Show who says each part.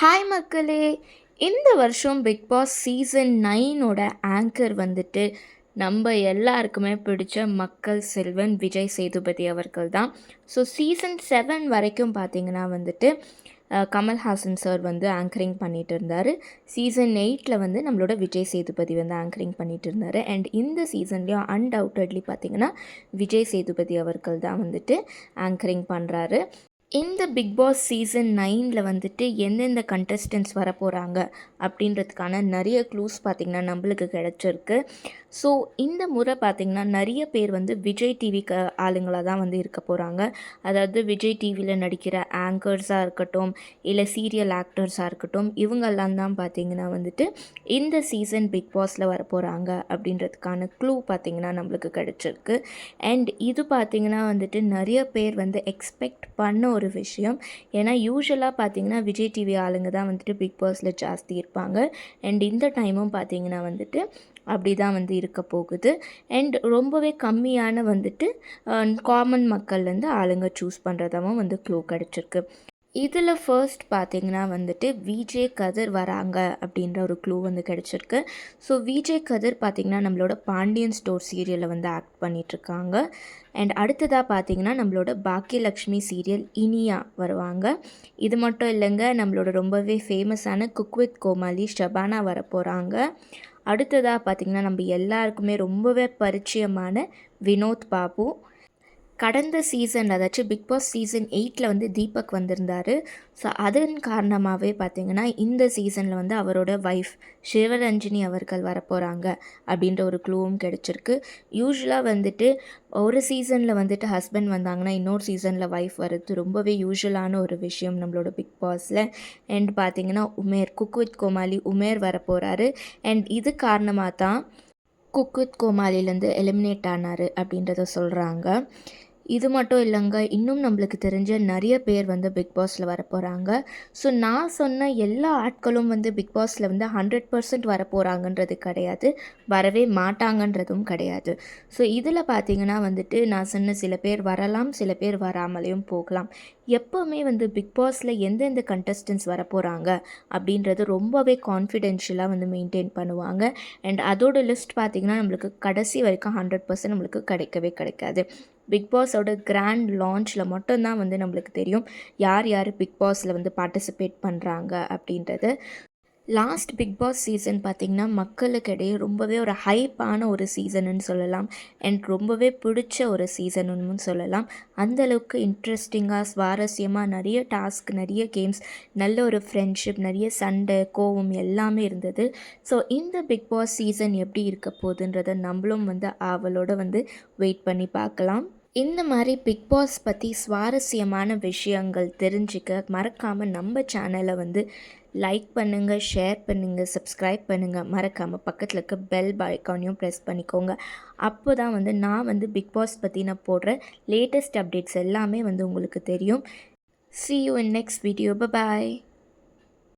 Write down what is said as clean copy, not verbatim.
Speaker 1: Hi மக்களே! இந்த வருஷம் பிக் பாஸ் சீசன் 9ஓட ஆங்கர் வந்துட்டு நம்ம எல்லாருக்குமே பிடிச்ச மக்கள் செல்வன் விஜய் சேதுபதி அவர்கள் தான். ஸோ சீசன் 7 வரைக்கும் பார்த்தீங்கன்னா வந்துட்டு கமல்ஹாசன் சார் வந்து ஆங்கரிங் பண்ணிட்டு இருந்தார். சீசன் 8ல் வந்து நம்மளோட விஜய் சேதுபதி வந்து ஆங்கரிங் பண்ணிட்டு இருந்தார். அண்ட் இந்த சீசன்லேயும் அன்டவுட்டட்லி பார்த்தீங்கன்னா விஜய் சேதுபதி அவர்கள் தான் வந்துட்டு ஆங்கரிங் பண்ணுறாரு. இந்த பிக் பாஸ் சீசன் 9ல் வந்துட்டு எந்தெந்த கண்டஸ்டன்ட்ஸ் வரப்போகிறாங்க அப்படின்றதுக்கான நிறைய க்ளூஸ் பார்த்திங்கன்னா நம்மளுக்கு கிடச்சிருக்கு. ஸோ இந்த முறை பார்த்திங்கன்னா நிறைய பேர் வந்து விஜய் டிவிக்கு ஆளுங்களாக தான் வந்து இருக்க போகிறாங்க. அதாவது விஜய் டிவியில் நடிக்கிற ஆங்கர்ஸாக இருக்கட்டும், இல்லை சீரியல் ஆக்டர்ஸாக இருக்கட்டும், இவங்கெல்லாம் தான் பார்த்திங்கன்னா வந்துட்டு இந்த சீசன் பிக் பாஸில் வரப்போகிறாங்க அப்படின்றதுக்கான க்ளூ பார்த்திங்கன்னா நம்மளுக்கு கிடச்சிருக்கு. அண்ட் இது பார்த்திங்கன்னா வந்துட்டு நிறைய பேர் வந்து எக்ஸ்பெக்ட் பண்ண ஒரு விஷயம். ஏன்னா யூஸ்வலாக பார்த்தீங்கன்னா விஜய் டிவி ஆளுங்க தான் வந்துட்டு பிக் பாஸில் ஜாஸ்தி இருப்பாங்க. அண்ட் இந்த டைமும் பார்த்தீங்கன்னா வந்துட்டு அப்படி தான் வந்து இருக்க போகுது. அண்ட் ரொம்பவே கம்மியான வந்துட்டு காமன் மக்கள்லேருந்து ஆளுங்க சூஸ் பண்ணுறதாவும் வந்து க்ளூ கிடச்சிருக்கு. இதில் ஃபர்ஸ்ட் பார்த்திங்கன்னா வந்துட்டு விஜே கதிர் வராங்க அப்படின்ற ஒரு க்ளூ வந்து கிடச்சிருக்கு. ஸோ விஜே கதிர் பார்த்திங்கன்னா நம்மளோட பாண்டியன் ஸ்டோர் சீரியலில் வந்து ஆக்ட் பண்ணிகிட்ருக்காங்க. அண்ட் அடுத்ததாக பார்த்திங்கன்னா நம்மளோட பாக்கியலக்ஷ்மி சீரியல் இனியா வருவாங்க. இது மட்டும் இல்லைங்க, நம்மளோட ரொம்பவே ஃபேமஸான குக் வித் கோமாளி ஷபானா வர போகிறாங்க. அடுத்ததாக பார்த்திங்கன்னா நம்ம எல்லாருக்குமே ரொம்பவே பரிச்சயமான வினோத் பாபு. கடந்த சீசன், அதாச்சும் பிக் பாஸ் சீசன் 8ல் வந்து தீபக் வந்திருந்தார். ஸோ அதன் காரணமாகவே பார்த்திங்கன்னா இந்த சீசனில் வந்து அவரோட ஒய்ஃப் சிவரஞ்சினி அவர்கள் வரப்போகிறாங்க அப்படின்ற ஒரு க்ளூவும் கிடச்சிருக்கு. யூஸ்வலாக வந்துட்டு ஒரு சீசனில் வந்துட்டு ஹஸ்பண்ட் வந்தாங்கன்னா இன்னொரு சீசனில் ஒய்ஃப் வர்றது ரொம்பவே யூஸ்வலான ஒரு விஷயம் நம்மளோட பிக் பாஸில். அண்ட் பார்த்திங்கன்னா உமேர், குக் வித் கோமாளி உமேர் வரப்போகிறாரு. அண்ட் இது காரணமாக தான் குக் வித் கோமாளிலேருந்து எலிமினேட் ஆனார் அப்படின்றத சொல்கிறாங்க. இது மட்டும் இல்லைங்க, இன்னும் நம்மளுக்கு தெரிஞ்ச நிறைய பேர் வந்து பிக் பாஸில் வரப்போகிறாங்க. ஸோ நான் சொன்ன எல்லா ஆட்களும் வந்து பிக் பாஸில் வந்து 100% வரப்போகிறாங்கன்றது கிடையாது, வரவே மாட்டாங்கன்றதும் கிடையாது. ஸோ இதில் பார்த்திங்கன்னா வந்துட்டு நான் சொன்ன சில பேர் வரலாம், சில பேர் வராமலேயும் போகலாம். எப்போவுமே வந்து பிக் பாஸில் எந்தெந்த கண்டஸ்டன்ஸ் வரப்போகிறாங்க அப்படின்றது ரொம்பவே கான்ஃபிடென்ஷியலாக வந்து மெயின்டைன் பண்ணுவாங்க. அண்ட் அதோட லிஸ்ட் பார்த்திங்கன்னா நம்மளுக்கு கடைசி வரைக்கும் 100% நம்மளுக்கு கிடைக்கவே கிடைக்காது. பிக் பாஸோட கிராண்ட் லான்ச்சில் மட்டும்தான் வந்து நம்மளுக்கு தெரியும் யார் யார் பிக் பாஸில் வந்து பார்ட்டிசிபேட் பண்ணுறாங்க அப்படின்றது. லாஸ்ட் பிக் பாஸ் சீசன் பார்த்திங்கன்னா மக்களுக்கிடையே ரொம்பவே ஒரு ஹைப்பான ஒரு சீசனுன்னு சொல்லலாம். அண்ட் ரொம்பவே பிடிச்ச ஒரு சீசனுன்னு சொல்லலாம். அந்தளவுக்கு இன்ட்ரெஸ்டிங்காக சுவாரஸ்யமாக நிறைய டாஸ்க், நிறைய கேம்ஸ், நல்ல ஒரு ஃப்ரெண்ட்ஷிப், நிறைய சண்டை, கோவம் எல்லாமே இருந்தது. ஸோ இந்த பிக் பாஸ் சீசன் எப்படி இருக்க போகுதுன்றதை நம்மளும் வந்து அவளோட வந்து வெயிட் பண்ணி பார்க்கலாம். இந்த மாதிரி பிக் பாஸ் பற்றி சுவாரஸ்யமான விஷயங்கள் தெரிஞ்சுக்க மறக்காமல் நம்ம சேனலை வந்து லைக் பண்ணுங்கள், ஷேர் பண்ணுங்கள், சப்ஸ்கிரைப் பண்ணுங்கள். மறக்காமல் பக்கத்தில் இருக்க பெல் ஐக்கானையும் ப்ரெஸ் பண்ணிக்கோங்க. அப்போ தான் வந்து நான் வந்து பிக் பாஸ் பற்றி நான் போடுற லேட்டஸ்ட் அப்டேட்ஸ் எல்லாமே வந்து உங்களுக்கு தெரியும். See you in next video. Bye bye.